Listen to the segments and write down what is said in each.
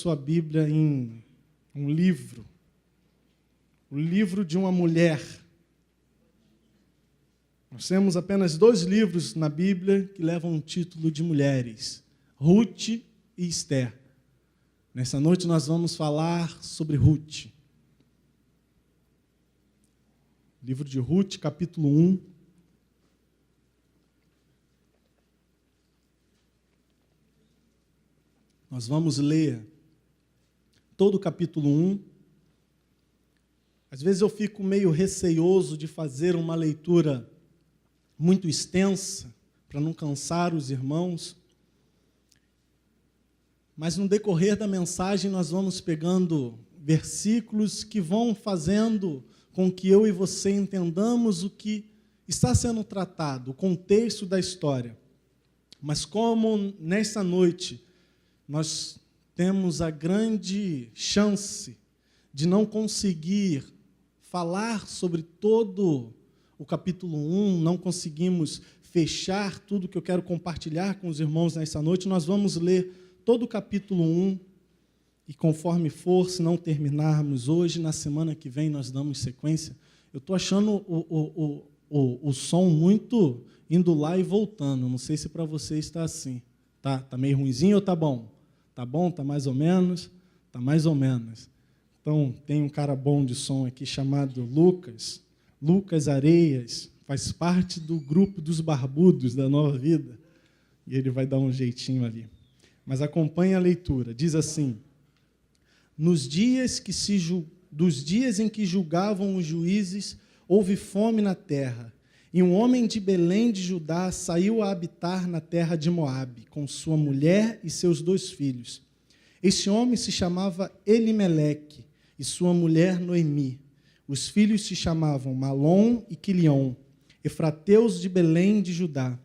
sua Bíblia em um livro, o livro de uma mulher. Nós temos apenas 2 livros na Bíblia que levam o título de mulheres, Ruth e Esther. Nessa noite nós vamos falar sobre Ruth. Livro de Ruth, capítulo 1. Nós vamos ler todo o capítulo 1. Às vezes eu fico meio receoso de fazer uma leitura muito extensa, para não cansar os irmãos. Mas no decorrer da mensagem nós vamos pegando versículos que vão fazendo com que eu e você entendamos o que está sendo tratado, o contexto da história. Mas como nesta noite nós temos a grande chance de não conseguir falar sobre todo o capítulo 1, não conseguimos fechar tudo que eu quero compartilhar com os irmãos nessa noite, nós vamos ler todo o capítulo 1, e conforme for, se não terminarmos hoje, na semana que vem nós damos sequência. Eu estou achando o som muito indo lá e voltando, não sei se para você está assim. Tá meio ruinzinho ou tá bom? Tá bom? Tá mais ou menos? Tá mais ou menos. Então, tem um cara bom de som aqui chamado Lucas Areias, faz parte do grupo dos barbudos da Nova Vida, e ele vai dar um jeitinho ali. Mas acompanhe a leitura, diz assim: dos dias em que julgavam os juízes, houve fome na terra, e um homem de Belém de Judá saiu a habitar na terra de Moabe, com sua mulher e seus 2 filhos. Este homem se chamava Elimeleque, e sua mulher Noemi. Os filhos se chamavam Malom e Quilion, efrateus de Belém de Judá.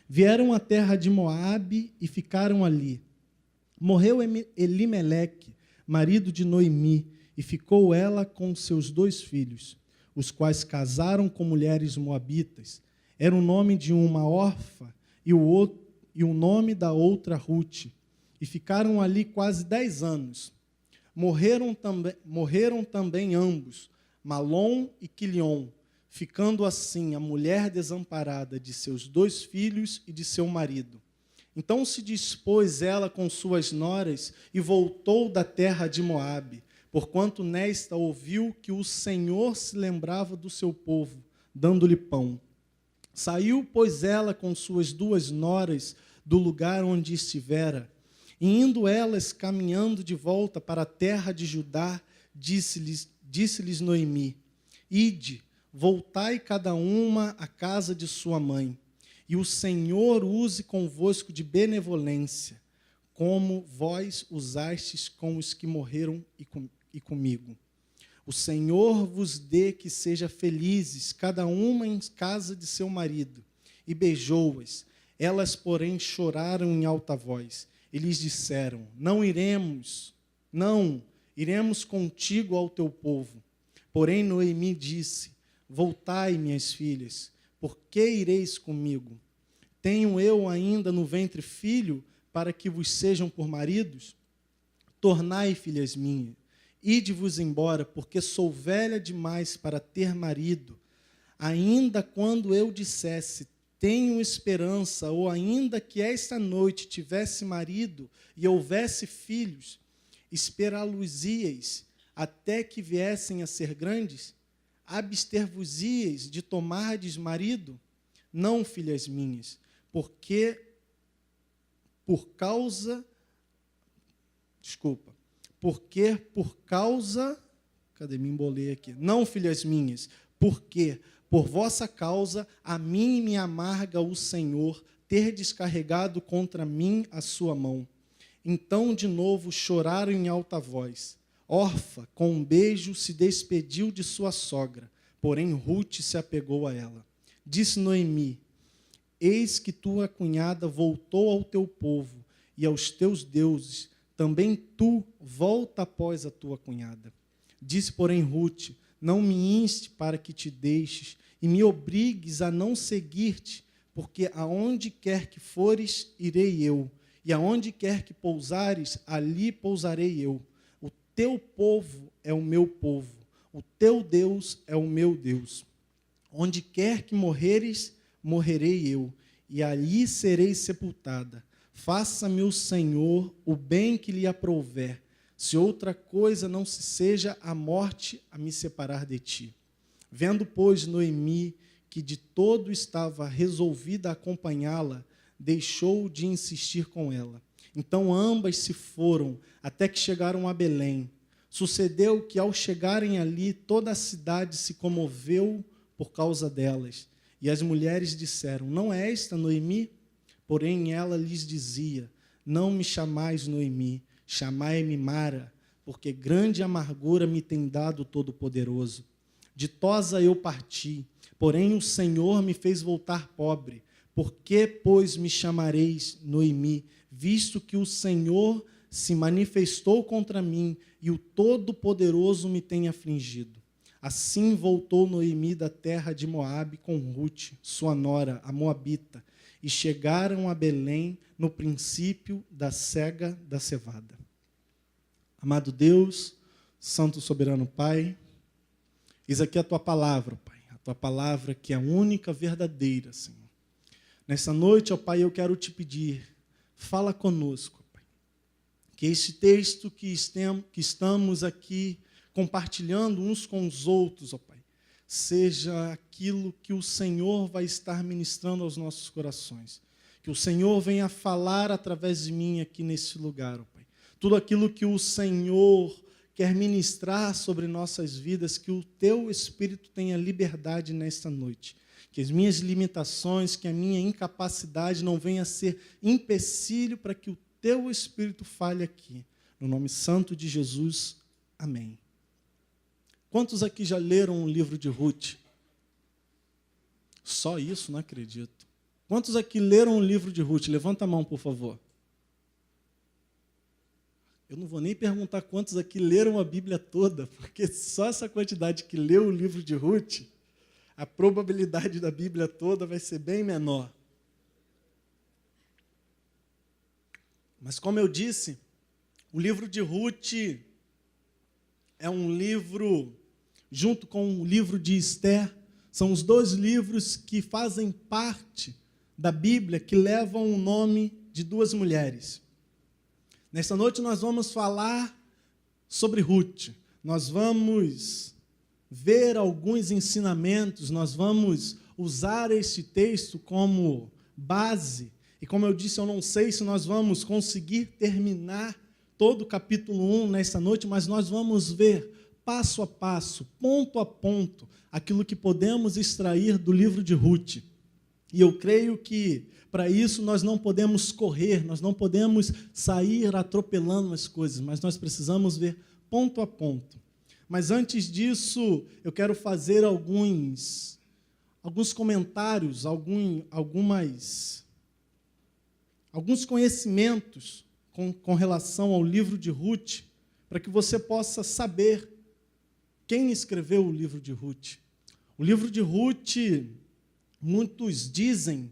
Vieram à terra de Moabe e ficaram ali. Morreu Elimeleque, marido de Noemi, e ficou ela com seus 2 filhos, os quais casaram com mulheres moabitas. Era o nome de uma Orfa e o nome da outra Ruth. E ficaram ali quase 10 anos. Morreram também ambos, Malom e Quilion, ficando assim a mulher desamparada de seus 2 filhos e de seu marido. Então se dispôs ela com suas noras e voltou da terra de Moabe, porquanto nesta ouviu que o Senhor se lembrava do seu povo, dando-lhe pão. Saiu, pois, ela com suas 2 noras do lugar onde estivera, e indo elas caminhando de volta para a terra de Judá, disse-lhes Noemi: Ide, voltai cada uma à casa de sua mãe, e o Senhor use convosco de benevolência, como vós usastes com os que morreram e comigo. O Senhor vos dê que seja felizes, cada uma em casa de seu marido. E beijou-as. Elas, porém, choraram em alta voz. E lhes disseram: Não, iremos contigo ao teu povo. Porém, Noemi disse: Voltai, minhas filhas, por que ireis comigo? Tenho eu ainda no ventre filho, para que vos sejam por maridos? Tornai, filhas minhas, ide-vos embora, porque sou velha demais para ter marido. Ainda quando eu dissesse: tenho esperança, ou ainda que esta noite tivesse marido e houvesse filhos, esperá-los-íeis até que viessem a ser grandes? Abster-vos-íeis de tomardes marido? Não, filhas minhas, porque por causa, cadê? Me embolei aqui. Não, filhas minhas, porque por vossa causa, a mim me amarga o Senhor ter descarregado contra mim a sua mão. Então, de novo, choraram em alta voz. Orfa, com um beijo, se despediu de sua sogra, porém Ruth se apegou a ela. Disse Noemi: Eis que tua cunhada voltou ao teu povo e aos teus deuses. Também tu volta após a tua cunhada. Disse, porém, Ruth: Não me inste para que te deixes e me obrigues a não seguir-te, porque aonde quer que fores, irei eu, e aonde quer que pousares, ali pousarei eu. O teu povo é o meu povo, o teu Deus é o meu Deus. Onde quer que morreres, morrerei eu, e ali serei sepultada. Faça-me o Senhor o bem que lhe aprouver, se outra coisa não se seja a morte a me separar de ti. Vendo, pois, Noemi, que de todo estava resolvida a acompanhá-la, deixou de insistir com ela. Então ambas se foram, até que chegaram a Belém. Sucedeu que, ao chegarem ali, toda a cidade se comoveu por causa delas. E as mulheres disseram: não é esta Noemi? Porém ela lhes dizia: não me chamais Noemi, chamai-me Mara, porque grande amargura me tem dado o Todo-Poderoso. Ditosa eu parti, porém o Senhor me fez voltar pobre. Por que, pois, me chamareis Noemi, visto que o Senhor se manifestou contra mim e o Todo-Poderoso me tem afligido? Assim voltou Noemi da terra de Moabe com Rute, sua nora, a moabita, e chegaram a Belém no princípio da cega da cevada. Amado Deus, Santo Soberano Pai, eis aqui a Tua palavra, Pai, a Tua palavra que é a única verdadeira, Senhor. Nessa noite, ó Pai, eu quero te pedir, fala conosco, Pai, que este texto que estamos aqui compartilhando uns com os outros, ó Pai, seja aquilo que o Senhor vai estar ministrando aos nossos corações. Que o Senhor venha falar através de mim aqui nesse lugar, ó Pai. Tudo aquilo que o Senhor quer ministrar sobre nossas vidas, que o Teu Espírito tenha liberdade nesta noite. Que as minhas limitações, que a minha incapacidade não venha a ser empecilho para que o Teu Espírito fale aqui. No nome santo de Jesus, amém. Quantos aqui já leram o livro de Ruth? Só isso, não acredito. Quantos aqui leram o livro de Ruth? Levanta a mão, por favor. Eu não vou nem perguntar quantos aqui leram a Bíblia toda, porque só essa quantidade que leu o livro de Ruth, a probabilidade da Bíblia toda vai ser bem menor. Mas, como eu disse, o livro de Ruth é um livro, junto com o livro de Esther, são os dois livros que fazem parte da Bíblia, que levam o nome de duas mulheres. Nesta noite nós vamos falar sobre Ruth. Nós vamos ver alguns ensinamentos, nós vamos usar este texto como base. E como eu disse, eu não sei se nós vamos conseguir terminar todo o capítulo 1 nesta noite, mas nós vamos ver passo a passo, ponto a ponto, aquilo que podemos extrair do livro de Ruth. E eu creio que, para isso, nós não podemos correr, nós não podemos sair atropelando as coisas, mas nós precisamos ver ponto a ponto. Mas antes disso, eu quero fazer alguns comentários, alguns conhecimentos com relação ao livro de Ruth, para que você possa saber quem escreveu o livro de Ruth. O livro de Ruth, muitos dizem,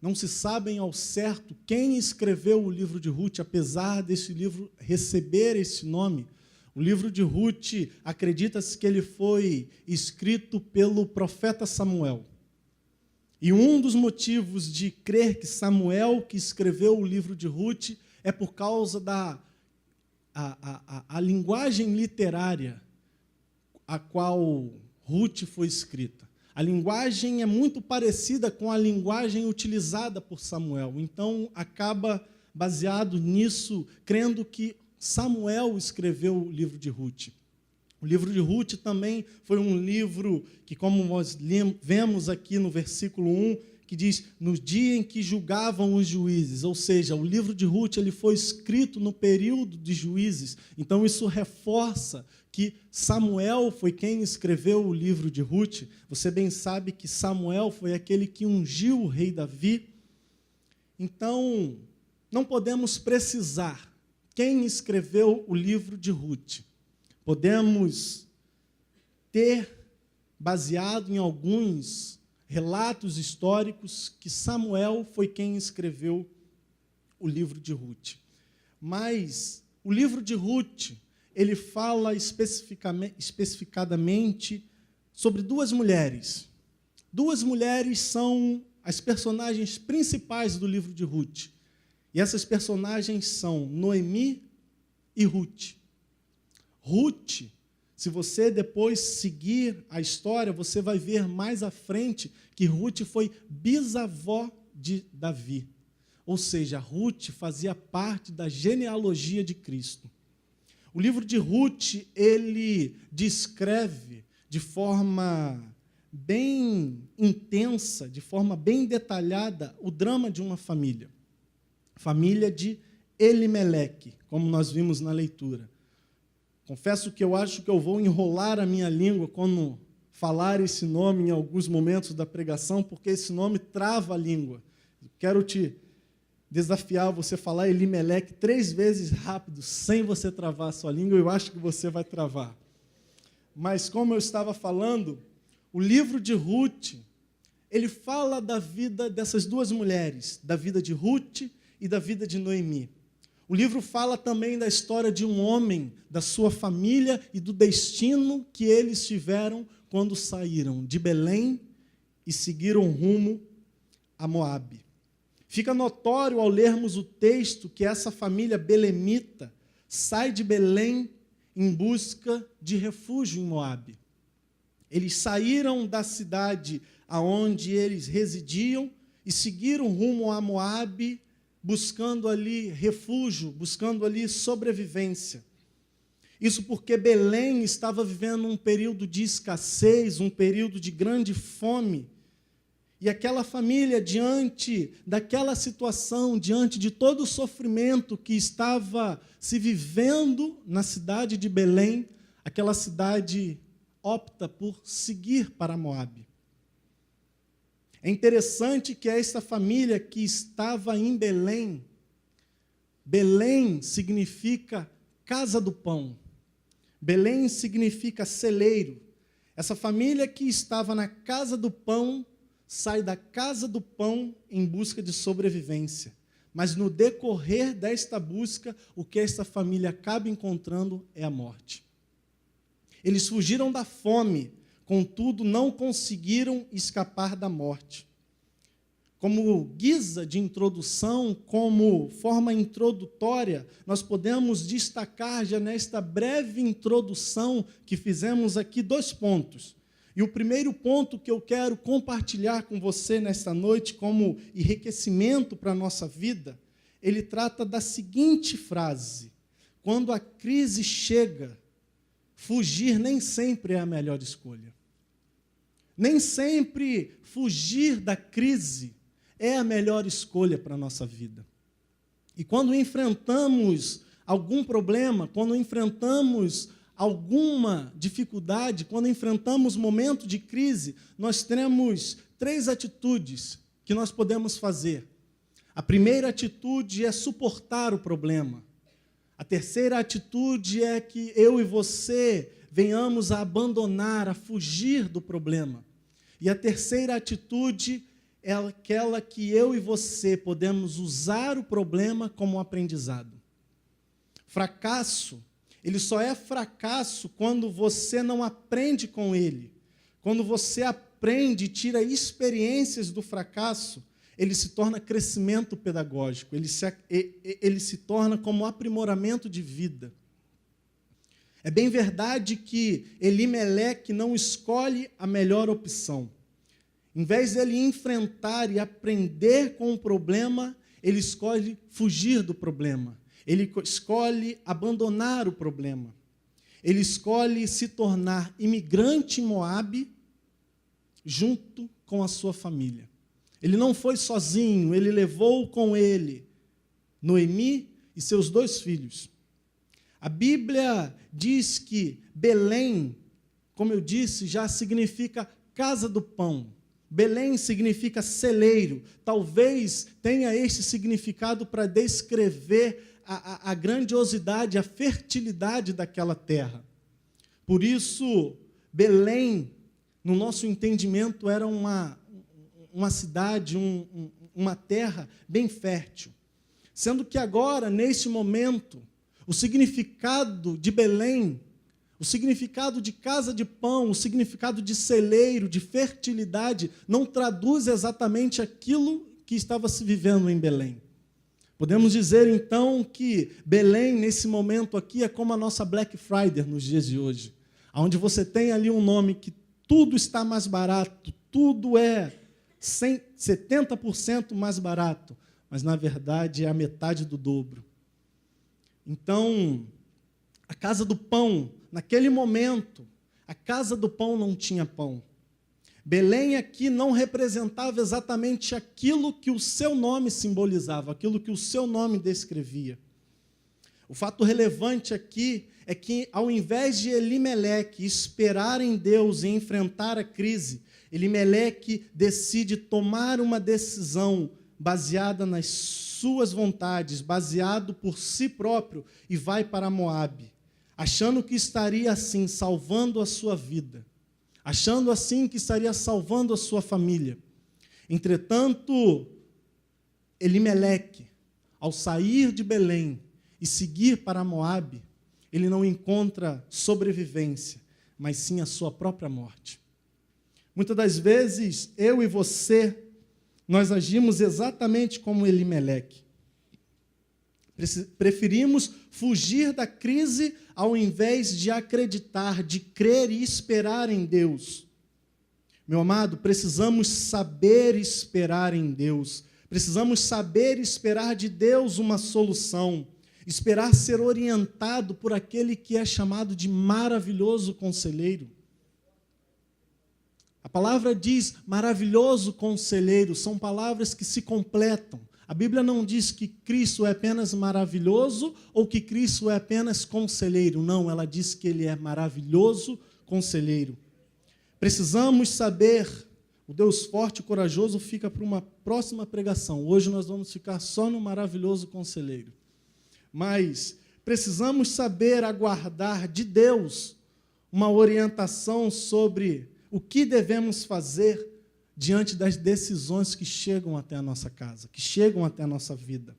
não se sabem ao certo quem escreveu o livro de Ruth, apesar desse livro receber esse nome. O livro de Ruth, acredita-se que ele foi escrito pelo profeta Samuel. E um dos motivos de crer que Samuel, que escreveu o livro de Ruth, é por causa da linguagem literária a qual Ruth foi escrita. A linguagem é muito parecida com a linguagem utilizada por Samuel. Então, acaba baseado nisso, crendo que Samuel escreveu o livro de Ruth. O livro de Ruth também foi um livro que, como nós vemos aqui no versículo 1, que diz, no dia em que julgavam os juízes, ou seja, o livro de Ruth ele foi escrito no período de juízes, então isso reforça que Samuel foi quem escreveu o livro de Ruth. Você bem sabe que Samuel foi aquele que ungiu o rei Davi. Então, não podemos precisar quem escreveu o livro de Ruth. Podemos ter, baseado em alguns relatos históricos, que Samuel foi quem escreveu o livro de Ruth. Mas o livro de Ruth, ele fala especificadamente sobre duas mulheres. Duas mulheres são as personagens principais do livro de Ruth. E essas personagens são Noemi e Ruth. Ruth, se você depois seguir a história, você vai ver mais à frente que Ruth foi bisavó de Davi. Ou seja, Ruth fazia parte da genealogia de Cristo. O livro de Ruth, ele descreve de forma bem intensa, de forma bem detalhada, o drama de uma família. Família de Elimeleque, como nós vimos na leitura. Confesso que eu acho que eu vou enrolar a minha língua quando falar esse nome em alguns momentos da pregação, porque esse nome trava a língua. Quero te desafiar você falar Elimeleque 3 vezes rápido, sem você travar a sua língua, eu acho que você vai travar. Mas como eu estava falando, o livro de Ruth, ele fala da vida dessas duas mulheres, da vida de Ruth e da vida de Noemi. O livro fala também da história de um homem, da sua família e do destino que eles tiveram quando saíram de Belém e seguiram rumo a Moabe. Fica notório ao lermos o texto que essa família belemita sai de Belém em busca de refúgio em Moabe. Eles saíram da cidade aonde eles residiam e seguiram rumo a Moabe, buscando ali refúgio, buscando ali sobrevivência. Isso porque Belém estava vivendo um período de escassez, um período de grande fome. E aquela família, diante daquela situação, diante de todo o sofrimento que estava se vivendo na cidade de Belém, aquela cidade opta por seguir para Moabe. É interessante que esta família que estava em Belém, Belém significa casa do pão, Belém significa celeiro. Essa família que estava na casa do pão, sai da casa do pão em busca de sobrevivência. Mas no decorrer desta busca, o que esta família acaba encontrando é a morte. Eles fugiram da fome, contudo não conseguiram escapar da morte. Como guisa de introdução, como forma introdutória, nós podemos destacar já nesta breve introdução que fizemos aqui 2 pontos. E o primeiro ponto que eu quero compartilhar com você nesta noite como enriquecimento para a nossa vida, ele trata da seguinte frase: quando a crise chega, fugir nem sempre é a melhor escolha. Nem sempre fugir da crise é a melhor escolha para a nossa vida. E quando enfrentamos algum problema, quando enfrentamos alguma dificuldade, quando enfrentamos momento de crise, nós temos 3 atitudes que nós podemos fazer. A primeira atitude é suportar o problema. A terceira atitude é que eu e você venhamos a abandonar, a fugir do problema. E a terceira atitude é aquela que eu e você podemos usar o problema como aprendizado. Fracasso, ele só é fracasso quando você não aprende com ele. Quando você aprende e tira experiências do fracasso, ele se torna crescimento pedagógico, ele se torna como aprimoramento de vida. É bem verdade que Elimeleque não escolhe a melhor opção. Em vez de ele enfrentar e aprender com o problema, ele escolhe fugir do problema. Ele escolhe abandonar o problema. Ele escolhe se tornar imigrante em Moabe junto com a sua família. Ele não foi sozinho, ele levou com ele Noemi e seus 2 filhos. A Bíblia diz que Belém, como eu disse, já significa casa do pão. Belém significa celeiro. Talvez tenha este significado para descrever a grandiosidade, a fertilidade daquela terra. Por isso, Belém, no nosso entendimento, era uma cidade, uma terra bem fértil. Sendo que agora, neste momento, o significado de Belém, o significado de casa de pão, o significado de celeiro, de fertilidade, não traduz exatamente aquilo que estava se vivendo em Belém. Podemos dizer, então, que Belém, nesse momento aqui, é como a nossa Black Friday nos dias de hoje, onde você tem ali um nome que tudo está mais barato, tudo é 70% mais barato, mas, na verdade, é a metade do dobro. Então, a casa do pão, naquele momento, a casa do pão não tinha pão. Belém aqui não representava exatamente aquilo que o seu nome simbolizava, aquilo que o seu nome descrevia. O fato relevante aqui é que, ao invés de Elimeleque esperar em Deus e enfrentar a crise, Elimeleque decide tomar uma decisão baseada nas suas vontades, baseado por si próprio, e vai para Moabe, achando que estaria assim salvando a sua vida, achando assim que estaria salvando a sua família. Entretanto, Elimeleque, ao sair de Belém e seguir para Moabe, ele não encontra sobrevivência, mas sim a sua própria morte. Muitas das vezes, eu e você, nós agimos exatamente como Elimeleque. Preferimos fugir da crise ao invés de acreditar, de crer e esperar em Deus. Meu amado, precisamos saber esperar em Deus. Precisamos saber esperar de Deus uma solução. Esperar ser orientado por aquele que é chamado de maravilhoso conselheiro. A palavra diz maravilhoso conselheiro, são palavras que se completam. A Bíblia não diz que Cristo é apenas maravilhoso ou que Cristo é apenas conselheiro. Não, ela diz que Ele é maravilhoso conselheiro. Precisamos saber, o Deus forte e corajoso fica para uma próxima pregação. Hoje nós vamos ficar só no maravilhoso conselheiro. Mas precisamos saber aguardar de Deus uma orientação sobre o que devemos fazer diante das decisões que chegam até a nossa casa, que chegam até a nossa vida.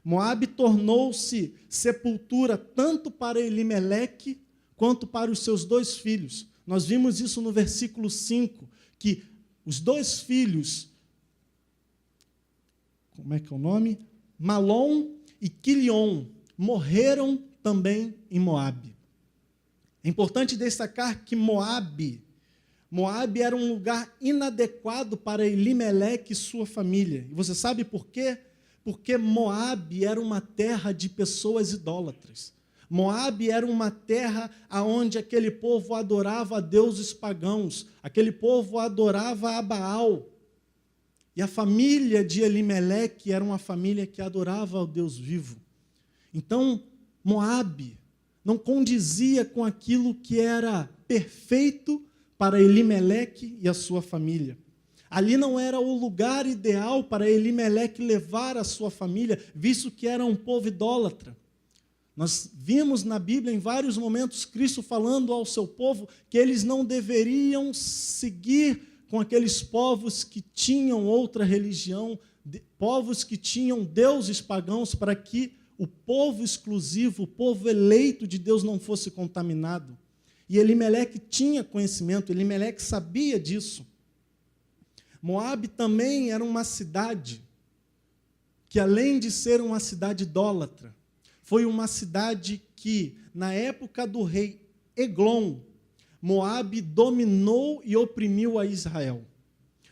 Moabe tornou-se sepultura tanto para Elimeleque quanto para os seus dois filhos. Nós vimos isso no versículo 5, que os dois filhos, como é que é o nome? Malom e Quilion, morreram também em Moabe. É importante destacar que Moabe era um lugar inadequado para Elimeleque e sua família. E você sabe por quê? Porque Moabe era uma terra de pessoas idólatras. Moabe era uma terra onde aquele povo adorava a deuses pagãos, aquele povo adorava a Baal. E a família de Elimeleque era uma família que adorava ao Deus vivo. Então, Moabe não condizia com aquilo que era perfeito para Elimeleque e a sua família. Ali não era o lugar ideal para Elimeleque levar a sua família, visto que era um povo idólatra. Nós vimos na Bíblia, em vários momentos, Cristo falando ao seu povo que eles não deveriam seguir com aqueles povos que tinham outra religião, povos que tinham deuses pagãos, para que o povo exclusivo, o povo eleito de Deus não fosse contaminado. E Elimeleque tinha conhecimento, Elimeleque sabia disso. Moabe também era uma cidade que, além de ser uma cidade idólatra, foi uma cidade que, na época do rei Eglon, Moabe dominou e oprimiu a Israel.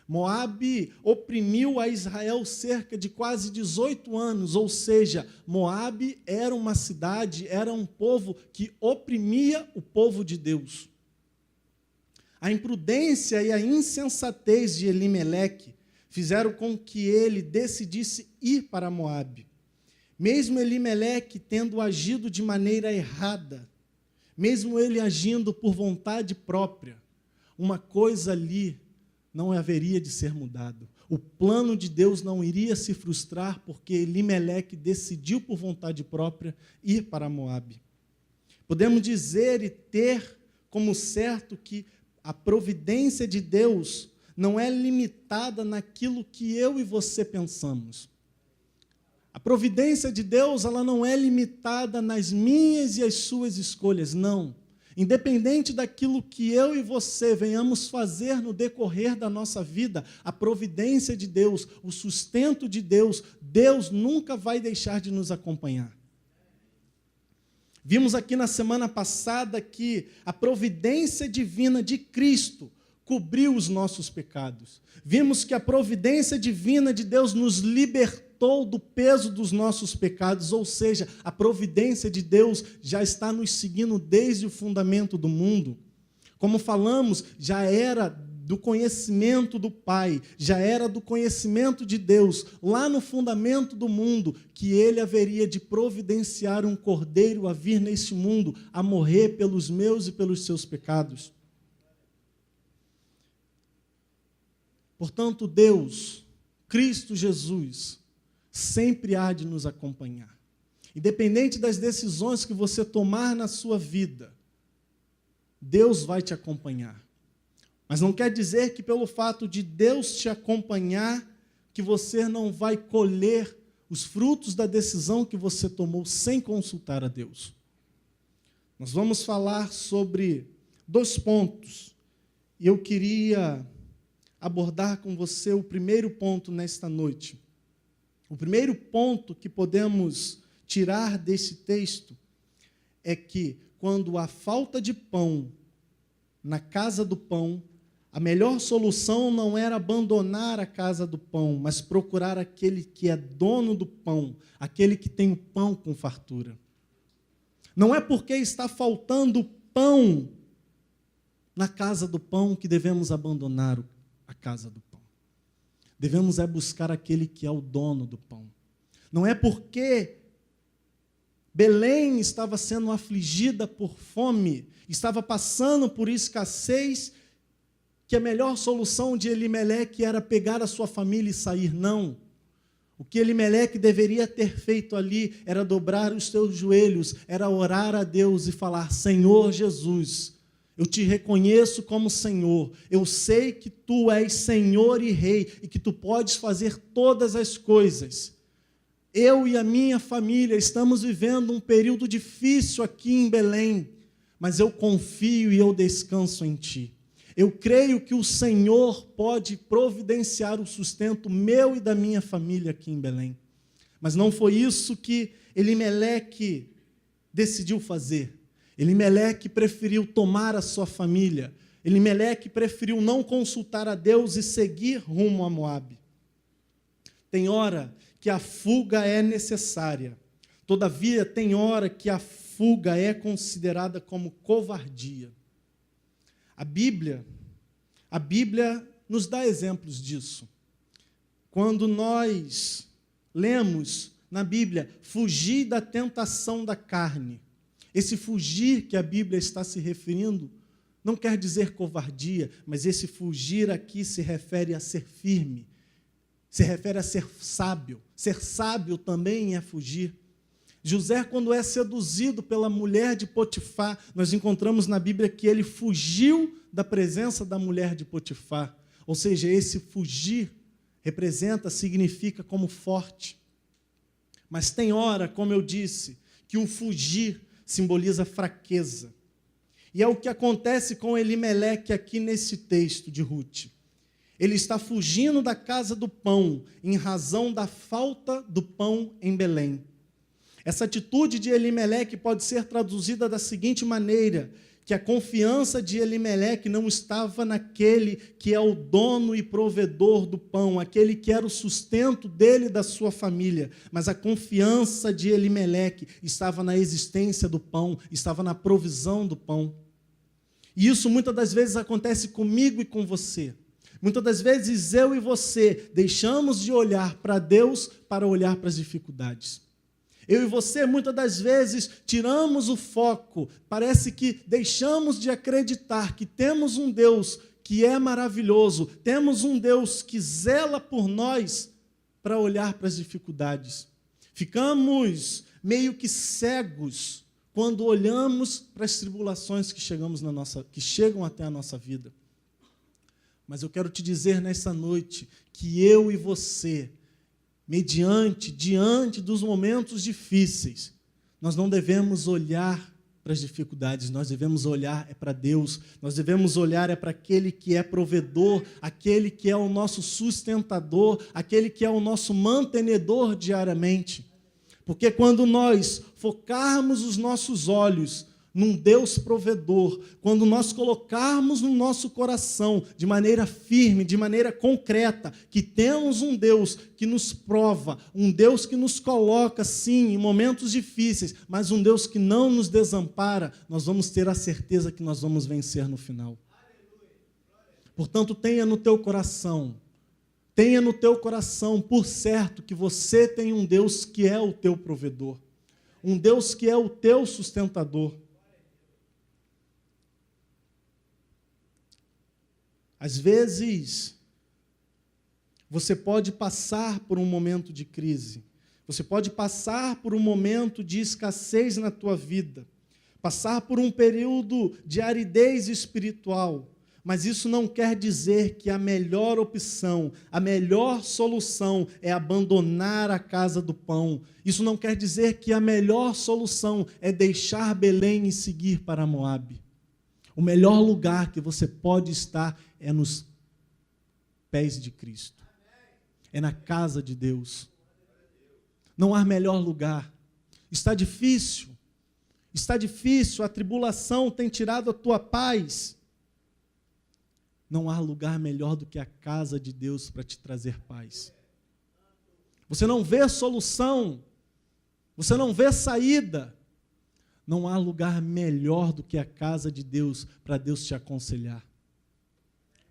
Moabe oprimiu a Israel cerca de quase 18 anos, ou seja, Moabe era uma cidade, era um povo que oprimia o povo de Deus. A imprudência e a insensatez de Elimeleque fizeram com que ele decidisse ir para Moabe. Mesmo Elimeleque tendo agido de maneira errada, mesmo ele agindo por vontade própria, uma coisa ali não haveria de ser mudado. O plano de Deus não iria se frustrar porque Elimeleque decidiu por vontade própria ir para Moabe. Podemos dizer e ter como certo que a providência de Deus não é limitada naquilo que eu e você pensamos. A providência de Deus, ela não é limitada nas minhas e as suas escolhas, não. Independente daquilo que eu e você venhamos fazer no decorrer da nossa vida, a providência de Deus, o sustento de Deus, Deus nunca vai deixar de nos acompanhar. Vimos aqui na semana passada que a providência divina de Cristo cobriu os nossos pecados. Vimos que a providência divina de Deus nos libertou do peso dos nossos pecados, ou seja, a providência de Deus já está nos seguindo desde o fundamento do mundo. Como falamos, já era do conhecimento do Pai, já era do conhecimento de Deus, lá no fundamento do mundo, que Ele haveria de providenciar um cordeiro a vir neste mundo, a morrer pelos meus e pelos seus pecados. Portanto, Deus, Cristo Jesus, sempre há de nos acompanhar. Independente das decisões que você tomar na sua vida, Deus vai te acompanhar. Mas não quer dizer que pelo fato de Deus te acompanhar, que você não vai colher os frutos da decisão que você tomou sem consultar a Deus. Nós vamos falar sobre 2 pontos, e eu queria abordar com você o primeiro ponto nesta noite. O primeiro ponto que podemos tirar desse texto é que, quando há falta de pão na casa do pão, a melhor solução não era abandonar a casa do pão, mas procurar aquele que é dono do pão, aquele que tem o pão com fartura. Não é porque está faltando pão na casa do pão que devemos abandonar a casa do pão. Devemos buscar aquele que é o dono do pão. Não é porque Belém estava sendo afligida por fome, estava passando por escassez, que a melhor solução de Elimeleque era pegar a sua família e sair, não. O que Elimeleque deveria ter feito ali era dobrar os seus joelhos, era orar a Deus e falar: Senhor Jesus, eu te reconheço como Senhor, eu sei que tu és Senhor e Rei, e que tu podes fazer todas as coisas. Eu e a minha família estamos vivendo um período difícil aqui em Belém, mas eu confio e eu descanso em ti. Eu creio que o Senhor pode providenciar o sustento meu e da minha família aqui em Belém. Mas não foi isso que Elimeleque decidiu fazer. Elimeleque preferiu tomar a sua família. Elimeleque preferiu não consultar a Deus e seguir rumo a Moabe. Tem hora que a fuga é necessária. Todavia, tem hora que a fuga é considerada como covardia. A Bíblia nos dá exemplos disso. Quando nós lemos na Bíblia, fugir da tentação da carne, esse fugir que a Bíblia está se referindo, não quer dizer covardia, mas esse fugir aqui se refere a ser firme, se refere a ser sábio. Ser sábio também é fugir. José, quando é seduzido pela mulher de Potifar, nós encontramos na Bíblia que ele fugiu da presença da mulher de Potifar. Ou seja, esse fugir significa como forte. Mas tem hora, como eu disse, que o fugir simboliza fraqueza. E é o que acontece com Elimeleque aqui nesse texto de Rute. Ele está fugindo da casa do pão em razão da falta do pão em Belém. Essa atitude de Elimeleque pode ser traduzida da seguinte maneira: que a confiança de Elimeleque não estava naquele que é o dono e provedor do pão, aquele que era o sustento dele e da sua família, mas a confiança de Elimeleque estava na existência do pão, estava na provisão do pão. E isso muitas das vezes acontece comigo e com você. Muitas das vezes eu e você deixamos de olhar para Deus para olhar para as dificuldades. Eu e você, muitas das vezes, tiramos o foco, parece que deixamos de acreditar que temos um Deus que é maravilhoso, temos um Deus que zela por nós para olhar para as dificuldades. Ficamos meio que cegos quando olhamos para as tribulações que chegam até a nossa vida. Mas eu quero te dizer nessa noite que eu e você diante dos momentos difíceis, nós não devemos olhar para as dificuldades, nós devemos olhar para Deus, nós devemos olhar para aquele que é provedor, aquele que é o nosso sustentador, aquele que é o nosso mantenedor diariamente. Porque quando nós focarmos os nossos olhos num Deus provedor, quando nós colocarmos no nosso coração, de maneira firme, de maneira concreta, que temos um Deus que nos prova, um Deus que nos coloca, sim, em momentos difíceis, mas um Deus que não nos desampara, nós vamos ter a certeza que nós vamos vencer no final. Portanto, tenha no teu coração, por certo, que você tem um Deus que é o teu provedor, um Deus que é o teu sustentador. Às vezes, você pode passar por um momento de crise, você pode passar por um momento de escassez na tua vida, passar por um período de aridez espiritual, mas isso não quer dizer que a melhor opção, a melhor solução é abandonar a casa do pão. Isso não quer dizer que a melhor solução é deixar Belém e seguir para Moabe. O melhor lugar que você pode estar é nos pés de Cristo. É na casa de Deus. Não há melhor lugar. Está difícil, a tribulação tem tirado a tua paz. Não há lugar melhor do que a casa de Deus para te trazer paz. Você não vê solução, você não vê saída. Não há lugar melhor do que a casa de Deus para Deus te aconselhar.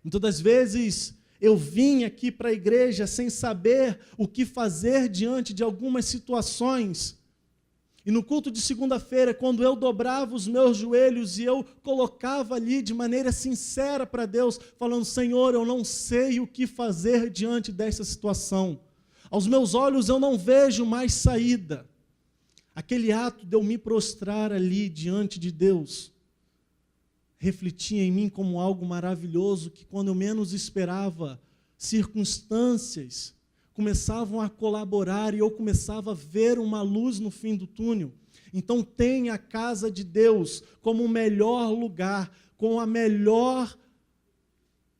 Muitas das vezes eu vim aqui para a igreja sem saber o que fazer diante de algumas situações. E no culto de segunda-feira, quando eu dobrava os meus joelhos e eu colocava ali de maneira sincera para Deus, falando: Senhor, eu não sei o que fazer diante dessa situação. Aos meus olhos eu não vejo mais saída. Aquele ato de eu me prostrar ali diante de Deus refletia em mim como algo maravilhoso, que quando eu menos esperava, circunstâncias começavam a colaborar e eu começava a ver uma luz no fim do túnel. Então tenha a casa de Deus como o melhor lugar, com o melhor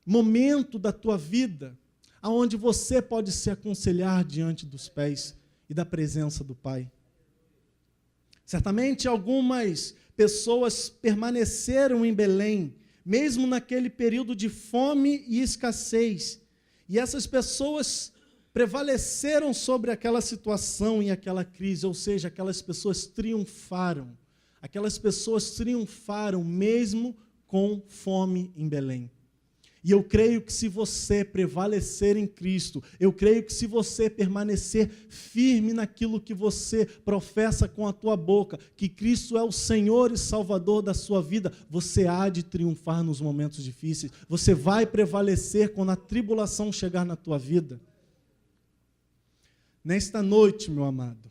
momento da tua vida, aonde você pode se aconselhar diante dos pés e da presença do Pai. Certamente algumas pessoas permaneceram em Belém, mesmo naquele período de fome e escassez. E essas pessoas prevaleceram sobre aquela situação e aquela crise, ou seja, aquelas pessoas triunfaram. Aquelas pessoas triunfaram mesmo com fome em Belém. E eu creio que se você prevalecer em Cristo, eu creio que se você permanecer firme naquilo que você professa com a tua boca, que Cristo é o Senhor e Salvador da sua vida, você há de triunfar nos momentos difíceis, você vai prevalecer quando a tribulação chegar na tua vida. Nesta noite, meu amado,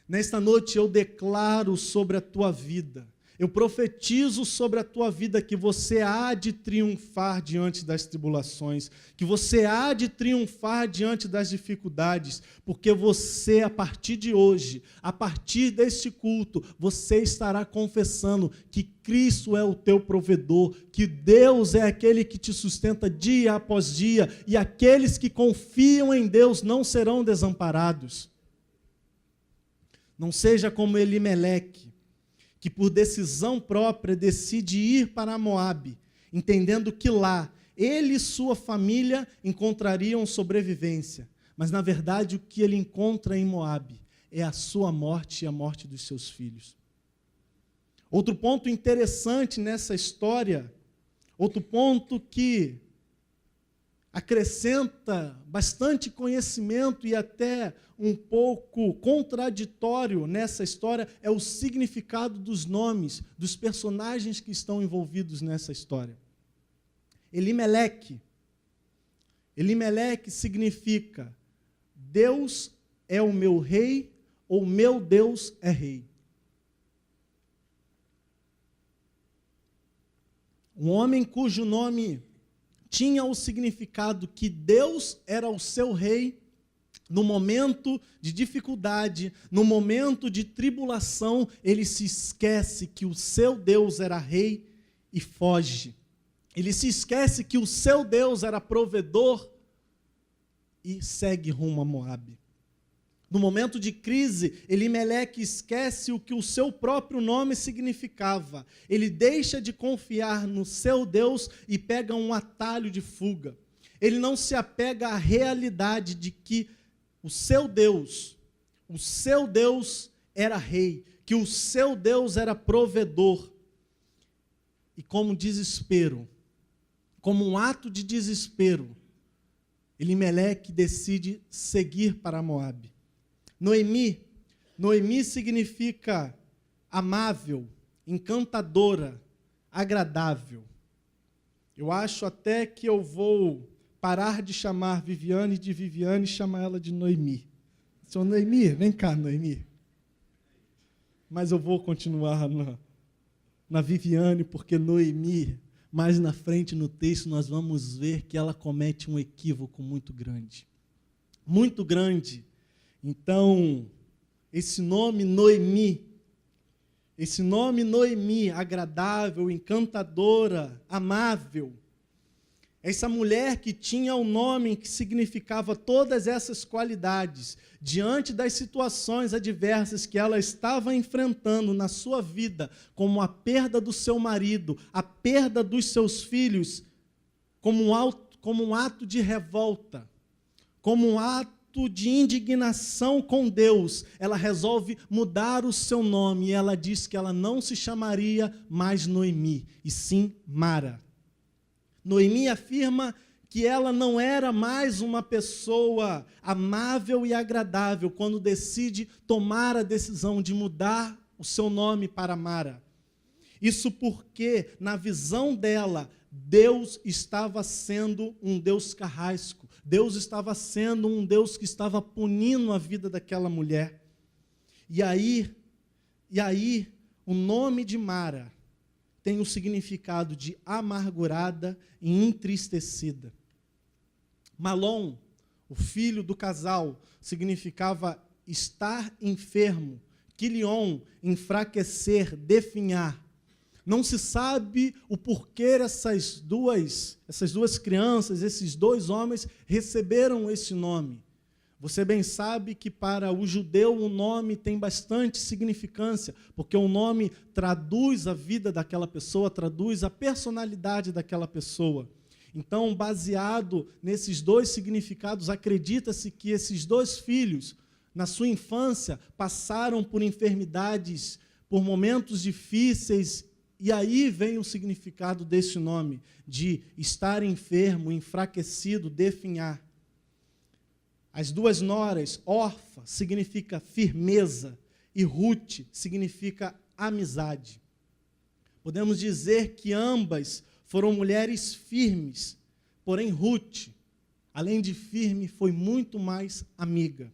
nesta noite eu declaro sobre a tua vida, eu profetizo sobre a tua vida que você há de triunfar diante das tribulações, que você há de triunfar diante das dificuldades, porque você, a partir de hoje, a partir deste culto, você estará confessando que Cristo é o teu provedor, que Deus é aquele que te sustenta dia após dia, e aqueles que confiam em Deus não serão desamparados. Não seja como Elimeleque, que por decisão própria decide ir para Moabe, entendendo que lá ele e sua família encontrariam sobrevivência. Mas, na verdade, o que ele encontra em Moabe é a sua morte e a morte dos seus filhos. Outro ponto interessante nessa história, outro ponto que acrescenta bastante conhecimento e até um pouco contraditório nessa história é o significado dos nomes dos personagens que estão envolvidos nessa história. Elimeleque significa Deus é o meu rei ou meu Deus é rei. Um homem cujo nome tinha o significado que Deus era o seu rei, no momento de dificuldade, no momento de tribulação, ele se esquece que o seu Deus era rei e foge. Ele se esquece que o seu Deus era provedor e segue rumo a Moabe. No momento de crise, Elimeleque esquece o que o seu próprio nome significava. Ele deixa de confiar no seu Deus e pega um atalho de fuga. Ele não se apega à realidade de que o seu Deus era rei, que o seu Deus era provedor. E como desespero, como um ato de desespero, Elimeleque decide seguir para Moabe. Noemi significa amável, encantadora, agradável. Eu acho até que eu vou parar de chamar Viviane de Viviane e chamar ela de Noemi. Senhor Noemi, vem cá, Noemi. Mas eu vou continuar na Viviane, porque Noemi, mais na frente no texto, nós vamos ver que ela comete um equívoco muito grande. Muito grande. Então, esse nome Noemi, agradável, encantadora, amável, essa mulher que tinha um nome que significava todas essas qualidades, diante das situações adversas que ela estava enfrentando na sua vida, como a perda do seu marido, a perda dos seus filhos, como um ato de revolta, como um ato de indignação com Deus, ela resolve mudar o seu nome e ela diz que ela não se chamaria mais Noemi, e sim Mara. Noemi afirma que ela não era mais uma pessoa amável e agradável quando decide tomar a decisão de mudar o seu nome para Mara. Isso porque, na visão dela, Deus estava sendo um Deus carrasco. Deus estava sendo um Deus que estava punindo a vida daquela mulher. E aí, o nome de Mara tem o significado de amargurada e entristecida. Malom, o filho do casal, significava estar enfermo. Quilion, enfraquecer, definhar. Não se sabe o porquê essas duas crianças, esses dois homens, receberam esse nome. Você bem sabe que para o judeu o nome tem bastante significância, porque o nome traduz a vida daquela pessoa, traduz a personalidade daquela pessoa. Então, baseado nesses dois significados, acredita-se que esses dois filhos, na sua infância, passaram por enfermidades, por momentos difíceis, e aí vem o significado desse nome, de estar enfermo, enfraquecido, definhar. As duas noras, Orfa significa firmeza e Ruth significa amizade. Podemos dizer que ambas foram mulheres firmes, porém Ruth, além de firme, foi muito mais amiga.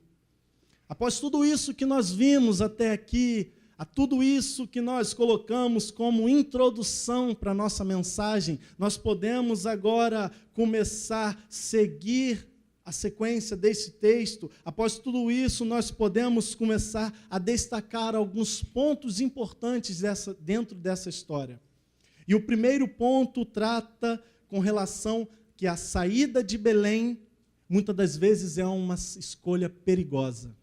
Após tudo isso que nós vimos até aqui, a tudo isso que nós colocamos como introdução para a nossa mensagem, nós podemos agora começar a seguir a sequência desse texto. Após tudo isso, nós podemos começar a destacar alguns pontos importantes dentro dessa história. E o primeiro ponto trata com relação que a saída de Belém, muitas das vezes, é uma escolha perigosa.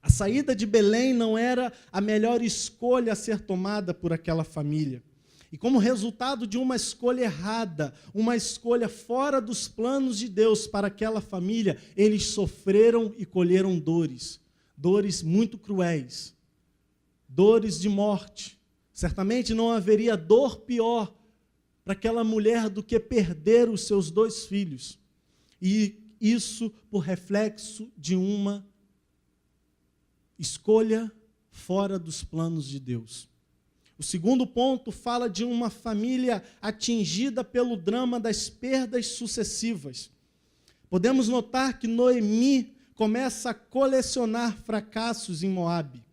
A saída de Belém não era a melhor escolha a ser tomada por aquela família. E como resultado de uma escolha errada, uma escolha fora dos planos de Deus para aquela família, eles sofreram e colheram dores. Dores muito cruéis. Dores de morte. Certamente não haveria dor pior para aquela mulher do que perder os seus dois filhos. E isso por reflexo de uma escolha fora dos planos de Deus. O segundo ponto fala de uma família atingida pelo drama das perdas sucessivas. Podemos notar que Noemi começa a colecionar fracassos em Moabe.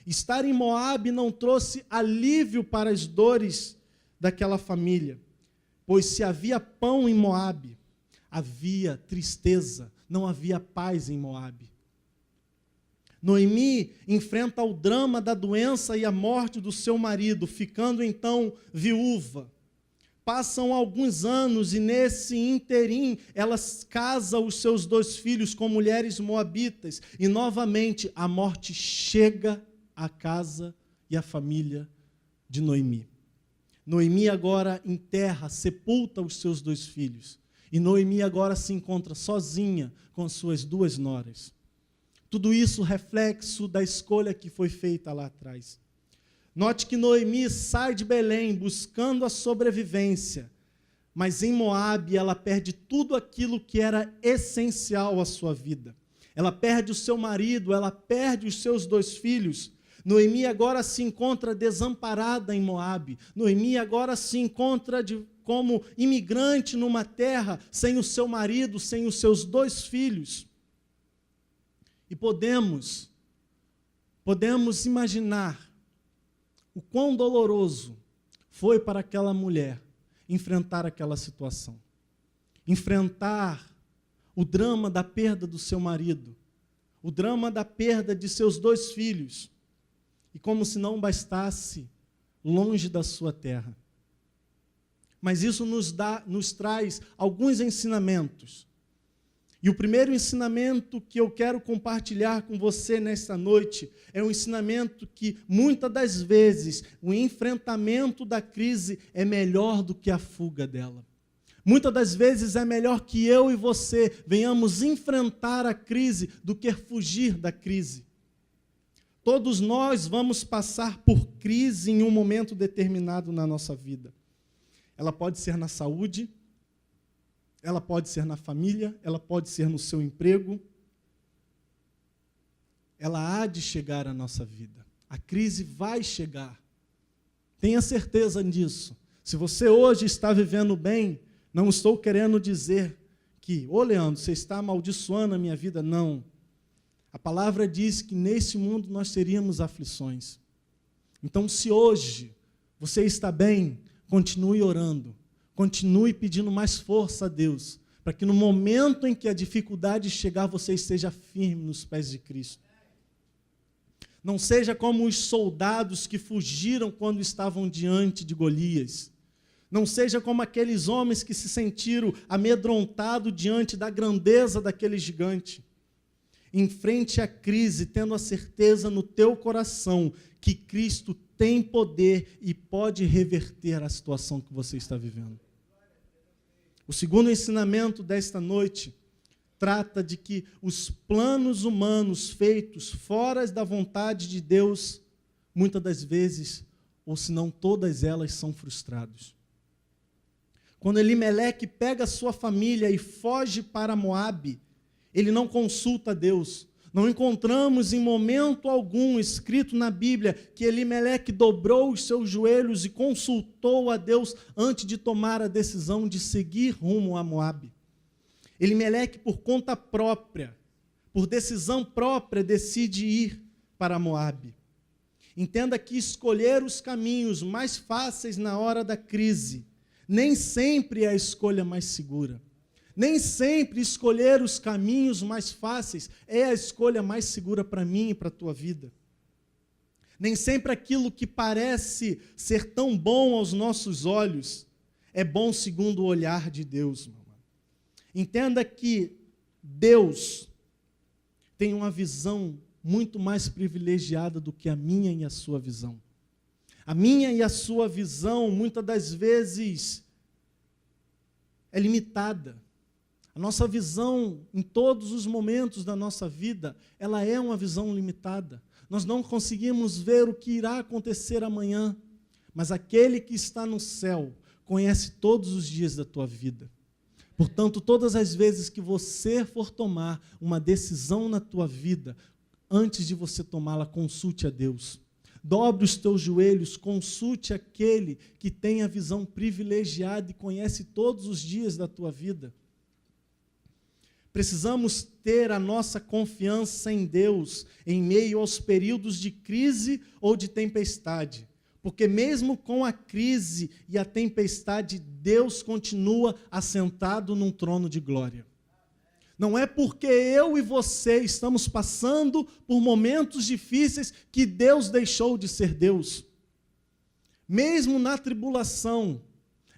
Estar em Moabe não trouxe alívio para as dores daquela família, pois se havia pão em Moabe, havia tristeza não havia paz em Moabe. Noemi enfrenta o drama da doença e a morte do seu marido, ficando então viúva. Passam alguns anos e nesse interim ela casa os seus 2 filhos com mulheres moabitas e novamente a morte chega à casa e à família de Noemi. Noemi agora enterra, sepulta os seus 2 filhos. E Noemi agora se encontra sozinha com suas 2 noras. Tudo isso reflexo da escolha que foi feita lá atrás. Note que Noemi sai de Belém buscando a sobrevivência, mas em Moabe ela perde tudo aquilo que era essencial à sua vida. Ela perde o seu marido, ela perde os seus 2 filhos. Noemi agora se encontra desamparada em Moabe. Noemi agora se encontra como imigrante numa terra, sem o seu marido, sem os seus 2 filhos. E podemos imaginar o quão doloroso foi para aquela mulher enfrentar aquela situação. Enfrentar o drama da perda do seu marido, o drama da perda de seus 2 filhos. E como se não bastasse, longe da sua terra. Mas isso nos traz alguns ensinamentos. E o primeiro ensinamento que eu quero compartilhar com você nesta noite é um ensinamento que, muitas das vezes, o enfrentamento da crise é melhor do que a fuga dela. Muitas das vezes é melhor que eu e você venhamos enfrentar a crise do que fugir da crise. Todos nós vamos passar por crise em um momento determinado na nossa vida. Ela pode ser na saúde, ela pode ser na família, ela pode ser no seu emprego. Ela há de chegar à nossa vida. A crise vai chegar. Tenha certeza disso. Se você hoje está vivendo bem, não estou querendo dizer que, Leandro, você está amaldiçoando a minha vida. Não. A palavra diz que nesse mundo nós teríamos aflições. Então, se hoje você está bem, continue orando. Continue pedindo mais força a Deus, para que no momento em que a dificuldade chegar, você esteja firme nos pés de Cristo. Não seja como os soldados que fugiram quando estavam diante de Golias. Não seja como aqueles homens que se sentiram amedrontados diante da grandeza daquele gigante. Enfrente a crise, tendo a certeza no teu coração que Cristo tem poder e pode reverter a situação que você está vivendo. O segundo ensinamento desta noite trata de que os planos humanos feitos fora da vontade de Deus, muitas das vezes, ou se não todas elas, são frustrados. Quando Elimeleque pega a sua família e foge para Moabe, ele não consulta Deus. Não encontramos em momento algum escrito na Bíblia que Elimeleque dobrou os seus joelhos e consultou a Deus antes de tomar a decisão de seguir rumo a Moabe. Elimeleque, por conta própria, por decisão própria, decide ir para Moabe. Entenda que escolher os caminhos mais fáceis na hora da crise nem sempre é a escolha mais segura. Nem sempre escolher os caminhos mais fáceis é a escolha mais segura para mim e para a tua vida. Nem sempre aquilo que parece ser tão bom aos nossos olhos é bom segundo o olhar de Deus. Meu irmão. Entenda que Deus tem uma visão muito mais privilegiada do que a minha e a sua visão. A minha e a sua visão, muitas das vezes, é limitada. A nossa visão, em todos os momentos da nossa vida, ela é uma visão limitada. Nós não conseguimos ver o que irá acontecer amanhã, mas aquele que está no céu conhece todos os dias da tua vida. Portanto, todas as vezes que você for tomar uma decisão na tua vida, antes de você tomá-la, consulte a Deus. Dobre os teus joelhos, consulte aquele que tem a visão privilegiada e conhece todos os dias da tua vida. Precisamos ter a nossa confiança em Deus em meio aos períodos de crise ou de tempestade. Porque mesmo com a crise e a tempestade, Deus continua assentado num trono de glória. Não é porque eu e você estamos passando por momentos difíceis que Deus deixou de ser Deus. Mesmo na tribulação,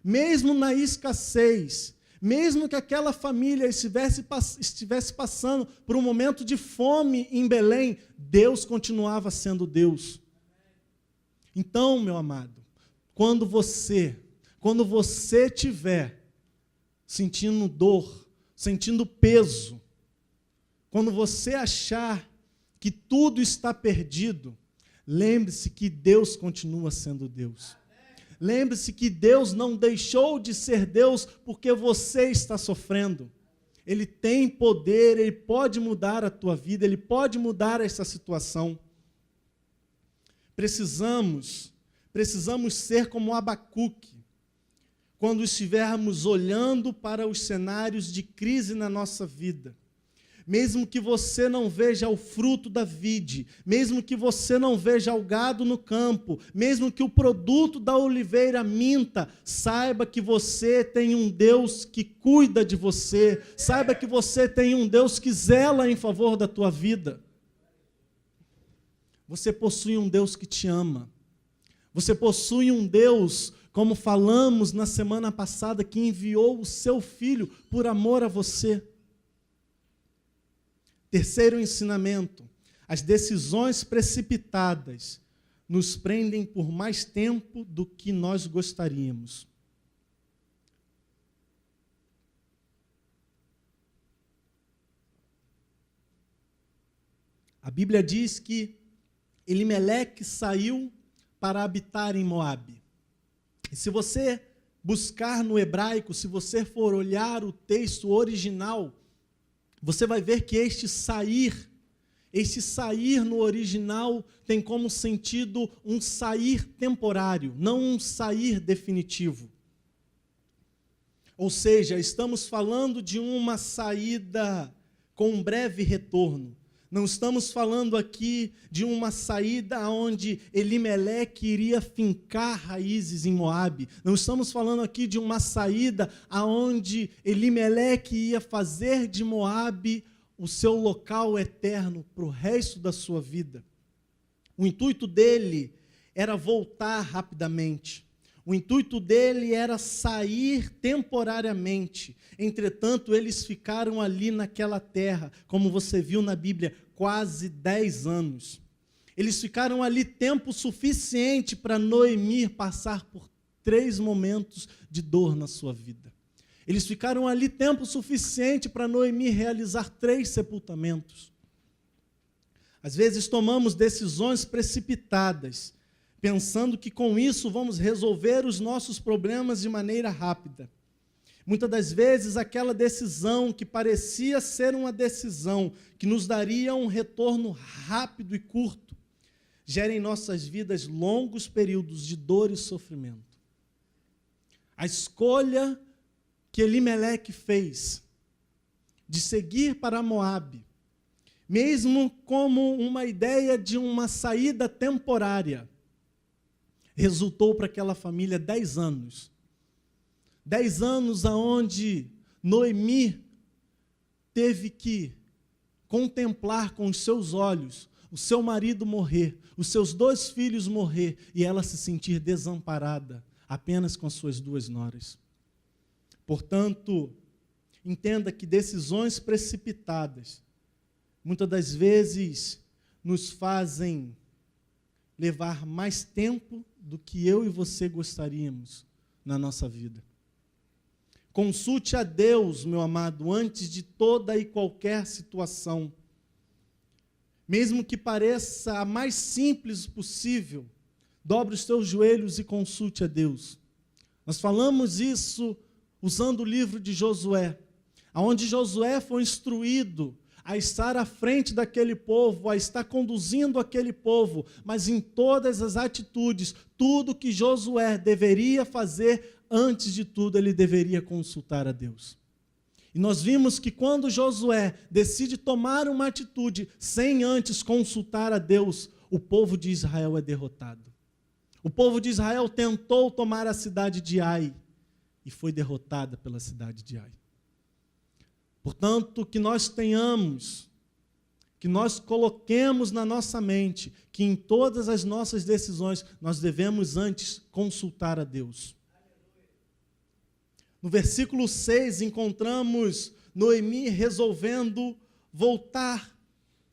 mesmo na escassez, mesmo que aquela família estivesse passando por um momento de fome em Belém, Deus continuava sendo Deus. Então, meu amado, quando você estiver sentindo dor, sentindo peso, quando você achar que tudo está perdido, lembre-se que Deus continua sendo Deus. Lembre-se que Deus não deixou de ser Deus porque você está sofrendo. Ele tem poder, Ele pode mudar a tua vida, Ele pode mudar essa situação. Precisamos ser como Abacuque, quando estivermos olhando para os cenários de crise na nossa vida. Mesmo que você não veja o fruto da vide, mesmo que você não veja o gado no campo, mesmo que o produto da oliveira minta, saiba que você tem um Deus que cuida de você, saiba que você tem um Deus que zela em favor da tua vida. Você possui um Deus que te ama. Você possui um Deus, como falamos na semana passada, que enviou o seu Filho por amor a você. Terceiro ensinamento: as decisões precipitadas nos prendem por mais tempo do que nós gostaríamos. A Bíblia diz que Elimeleque saiu para habitar em Moabe. E se você buscar no hebraico, se você for olhar o texto original, você vai ver que este sair no original tem como sentido um sair temporário, não um sair definitivo. Ou seja, estamos falando de uma saída com um breve retorno. Não estamos falando aqui de uma saída onde Elimeleque iria fincar raízes em Moabe. Não estamos falando aqui de uma saída onde Elimeleque ia fazer de Moabe o seu local eterno para o resto da sua vida. O intuito dele era voltar rapidamente. O intuito dele era sair temporariamente. Entretanto, eles ficaram ali naquela terra, como você viu na Bíblia, quase 10 anos. Eles ficaram ali tempo suficiente para Noemi passar por 3 momentos de dor na sua vida. Eles ficaram ali tempo suficiente para Noemi realizar 3 sepultamentos. Às vezes tomamos decisões precipitadas, pensando que com isso vamos resolver os nossos problemas de maneira rápida. Muitas das vezes, aquela decisão que parecia ser uma decisão que nos daria um retorno rápido e curto, gera em nossas vidas longos períodos de dor e sofrimento. A escolha que Elimeleque fez de seguir para Moabe, mesmo como uma ideia de uma saída temporária, resultou para aquela família 10 anos. 10 anos onde Noemi teve que contemplar com os seus olhos o seu marido morrer, os seus 2 filhos morrer, e ela se sentir desamparada, apenas com as suas 2 noras. Portanto, entenda que decisões precipitadas, muitas das vezes, nos fazem levar mais tempo do que eu e você gostaríamos na nossa vida. Consulte a Deus, meu amado, antes de toda e qualquer situação. Mesmo que pareça a mais simples possível, dobre os teus joelhos e consulte a Deus. Nós falamos isso usando o livro de Josué, onde Josué foi instruído a estar à frente daquele povo, a estar conduzindo aquele povo, mas em todas as atitudes, tudo que Josué deveria fazer, antes de tudo, ele deveria consultar a Deus. E nós vimos que quando Josué decide tomar uma atitude sem antes consultar a Deus, o povo de Israel é derrotado. O povo de Israel tentou tomar a cidade de Ai e foi derrotada pela cidade de Ai. Portanto, que nós tenhamos, que nós coloquemos na nossa mente que em todas as nossas decisões nós devemos antes consultar a Deus. No versículo 6 encontramos Noemi resolvendo voltar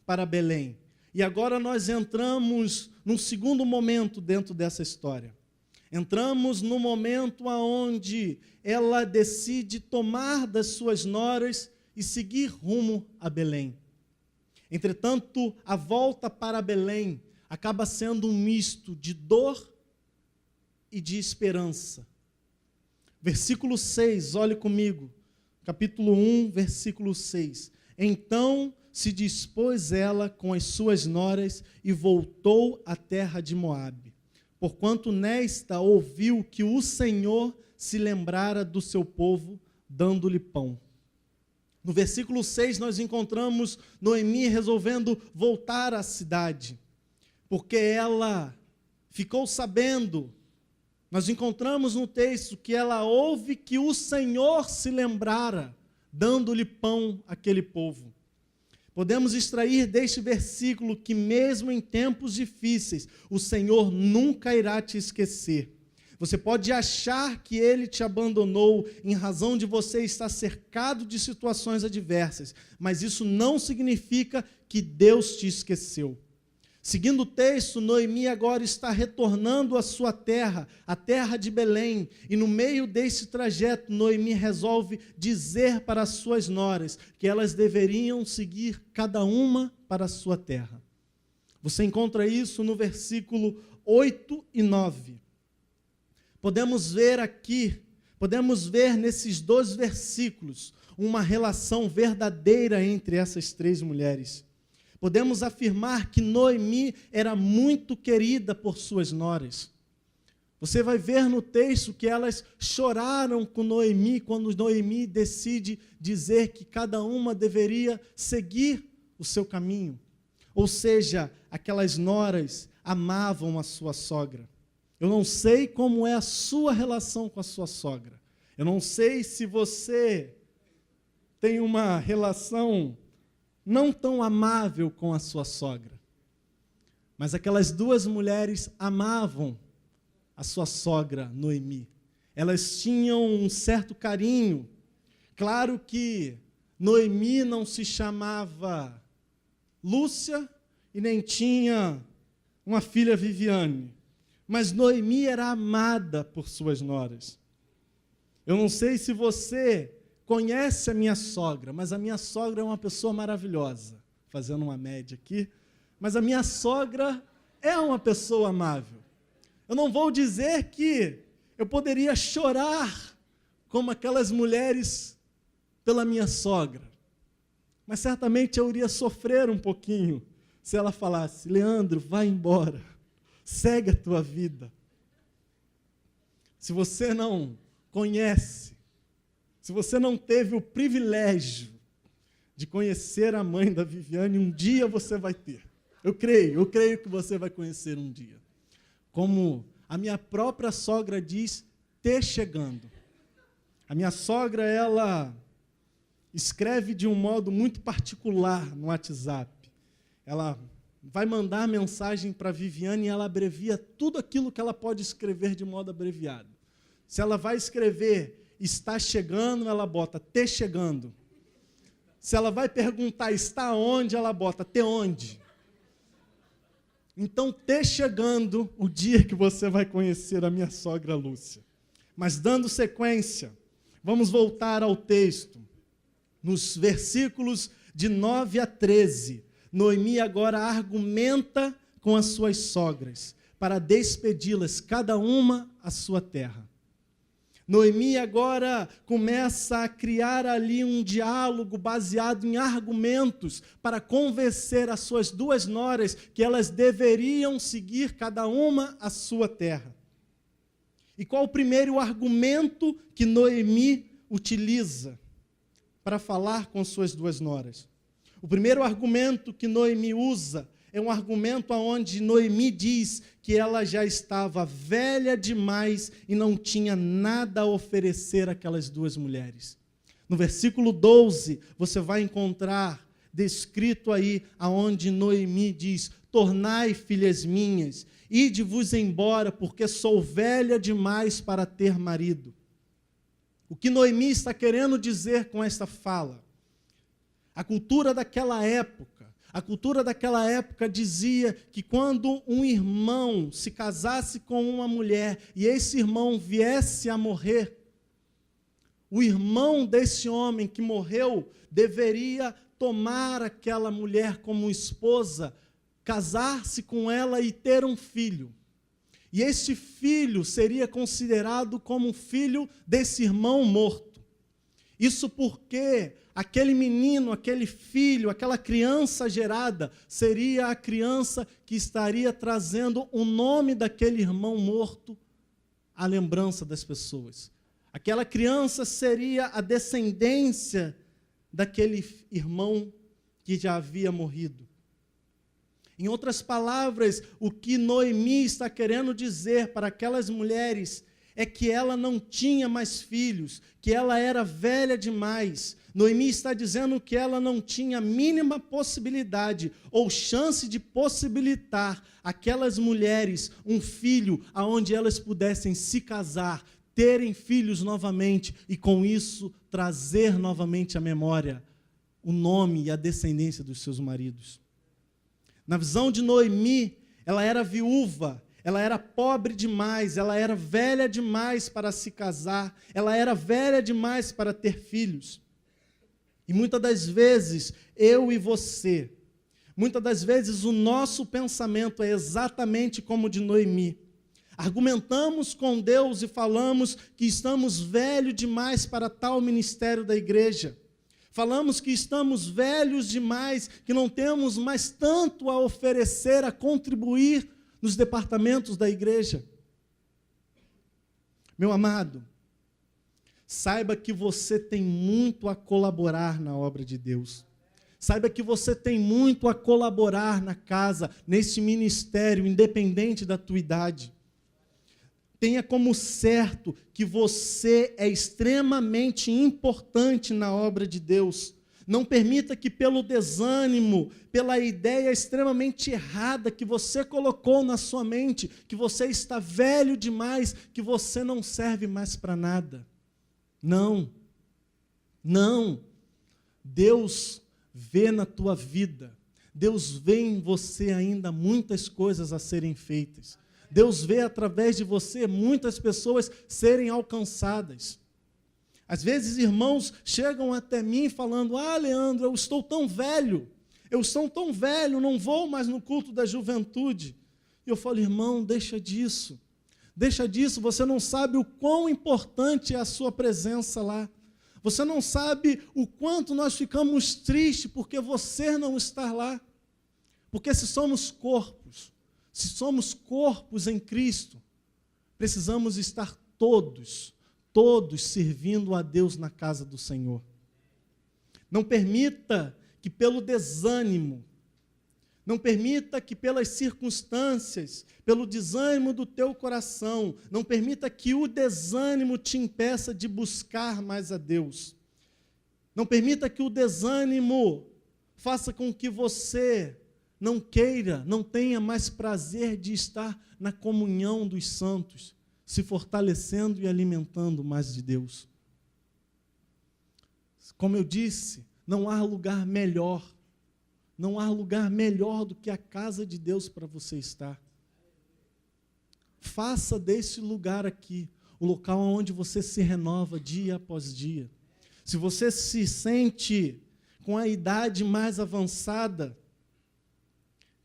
para Belém. E agora nós entramos num segundo momento dentro dessa história. Entramos no momento onde ela decide tomar das suas noras e seguir rumo a Belém. Entretanto, a volta para Belém acaba sendo um misto de dor e de esperança. Versículo 6, olhe comigo, capítulo 1, versículo 6. Então se dispôs ela com as suas noras e voltou à terra de Moabe, porquanto nesta ouviu que o Senhor se lembrara do seu povo, dando-lhe pão. No versículo 6 nós encontramos Noemi resolvendo voltar à cidade, porque ela ficou sabendo. Nós encontramos no texto que ela ouve que o Senhor se lembrara, dando-lhe pão àquele povo. Podemos extrair deste versículo que mesmo em tempos difíceis, o Senhor nunca irá te esquecer. Você pode achar que Ele te abandonou em razão de você estar cercado de situações adversas, mas isso não significa que Deus te esqueceu. Seguindo o texto, Noemi agora está retornando à sua terra, a terra de Belém, e no meio desse trajeto, Noemi resolve dizer para as suas noras que elas deveriam seguir cada uma para a sua terra. Você encontra isso no versículo 8 e 9. Podemos ver nesses dois versículos uma relação verdadeira entre essas três mulheres. Podemos afirmar que Noemi era muito querida por suas noras. Você vai ver no texto que elas choraram com Noemi quando Noemi decide dizer que cada uma deveria seguir o seu caminho. Ou seja, aquelas noras amavam a sua sogra. Eu não sei como é a sua relação com a sua sogra. Eu não sei se você tem uma relação não tão amável com a sua sogra. Mas aquelas duas mulheres amavam a sua sogra, Noemi. Elas tinham um certo carinho. Claro que Noemi não se chamava Lúcia e nem tinha uma filha Viviane. Mas Noemi era amada por suas noras. Eu não sei se você conhece a minha sogra, mas a minha sogra é uma pessoa maravilhosa. Fazendo uma média aqui. Mas a minha sogra é uma pessoa amável. Eu não vou dizer que eu poderia chorar como aquelas mulheres pela minha sogra. Mas certamente eu iria sofrer um pouquinho se ela falasse: Leandro, vai embora. Segue a tua vida. Se você não conhece, se você não teve o privilégio de conhecer a mãe da Viviane, um dia você vai ter. Eu creio que você vai conhecer um dia. Como a minha própria sogra diz, te chegando. A minha sogra, ela escreve de um modo muito particular no WhatsApp. Ela vai mandar mensagem para a Viviane e ela abrevia tudo aquilo que ela pode escrever de modo abreviado. Se ela vai escrever está chegando, ela bota te chegando. Se ela vai perguntar está onde, ela bota te onde. Então, te chegando o dia que você vai conhecer a minha sogra Lúcia. Mas dando sequência, vamos voltar ao texto. Nos versículos de 9 a 13, Noemi agora argumenta com as suas sogras para despedi-las, cada uma à sua terra. Noemi agora começa a criar ali um diálogo baseado em argumentos para convencer as suas duas noras que elas deveriam seguir cada uma a sua terra. E qual o primeiro argumento que Noemi utiliza para falar com suas duas noras? O primeiro argumento que Noemi usa é um argumento onde Noemi diz que ela já estava velha demais e não tinha nada a oferecer àquelas duas mulheres. No versículo 12, você vai encontrar descrito aí, aonde Noemi diz: tornai, filhas minhas, ide-vos embora, porque sou velha demais para ter marido. O que Noemi está querendo dizer com esta fala? A cultura daquela época dizia que quando um irmão se casasse com uma mulher e esse irmão viesse a morrer, o irmão desse homem que morreu deveria tomar aquela mulher como esposa, casar-se com ela e ter um filho. E este filho seria considerado como um filho desse irmão morto. Isso porque aquele menino, aquele filho, aquela criança gerada, seria a criança que estaria trazendo o nome daquele irmão morto à lembrança das pessoas. Aquela criança seria a descendência daquele irmão que já havia morrido. Em outras palavras, o que Noemi está querendo dizer para aquelas mulheres é que ela não tinha mais filhos, que ela era velha demais. Noemi está dizendo que ela não tinha a mínima possibilidade ou chance de possibilitar aquelas mulheres um filho aonde elas pudessem se casar, terem filhos novamente e com isso trazer novamente à memória o nome e a descendência dos seus maridos. Na visão de Noemi, ela era viúva, ela era pobre demais, ela era velha demais para se casar, ela era velha demais para ter filhos. E muitas das vezes, eu e você, muitas das vezes o nosso pensamento é exatamente como o de Noemi. Argumentamos com Deus e falamos que estamos velhos demais para tal ministério da igreja. Falamos que estamos velhos demais, que não temos mais tanto a oferecer, a contribuir nos departamentos da igreja. Meu amado, saiba que você tem muito a colaborar na obra de Deus. Saiba que você tem muito a colaborar na casa, nesse ministério, independente da tua idade. Tenha como certo que você é extremamente importante na obra de Deus. Não permita que pelo desânimo, pela ideia extremamente errada que você colocou na sua mente, que você está velho demais, que você não serve mais para nada. Não. Deus vê na tua vida. Deus vê em você ainda muitas coisas a serem feitas. Deus vê através de você muitas pessoas serem alcançadas. Às vezes, irmãos chegam até mim falando: Leandro, eu estou tão velho, não vou mais no culto da juventude. E eu falo: irmão, deixa disso, você não sabe o quão importante é a sua presença lá. Você não sabe o quanto nós ficamos tristes porque você não está lá. Porque se somos corpos em Cristo, precisamos estar todos servindo a Deus na casa do Senhor. Não permita que pelo desânimo, não permita que pelas circunstâncias, pelo desânimo do teu coração, não permita que o desânimo te impeça de buscar mais a Deus. Não permita que o desânimo faça com que você não queira, não tenha mais prazer de estar na comunhão dos santos, se fortalecendo e alimentando mais de Deus. Como eu disse, não há lugar melhor do que a casa de Deus para você estar. Faça desse lugar aqui o local onde você se renova dia após dia. Se você se sente com a idade mais avançada,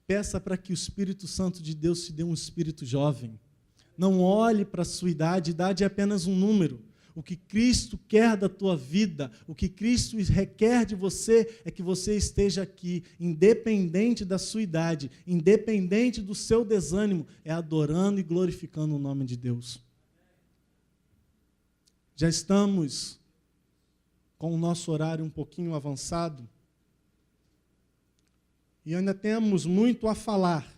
peça para que o Espírito Santo de Deus te dê um espírito jovem. Não olhe para a sua idade é apenas um número. O que Cristo quer da tua vida, o que Cristo requer de você é que você esteja aqui, independente da sua idade, independente do seu desânimo, adorando e glorificando o nome de Deus. Já estamos com o nosso horário um pouquinho avançado. E ainda temos muito a falar.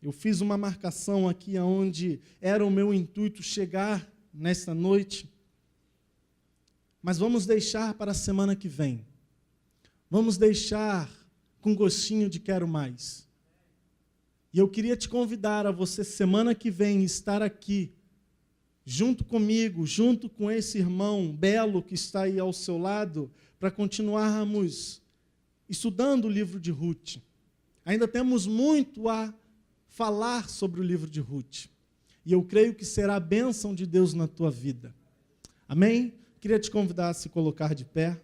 Eu fiz uma marcação aqui onde era o meu intuito chegar nesta noite. mas vamos deixar para a semana que vem. Vamos deixar com gostinho de quero mais. E eu queria te convidar a você, semana que vem, estar aqui, junto comigo, junto com esse irmão belo que está aí ao seu lado, para continuarmos estudando o livro de Ruth. Ainda temos muito a falar sobre o livro de Ruth. E eu creio que será a bênção de Deus na tua vida. Amém? Queria te convidar a se colocar de pé.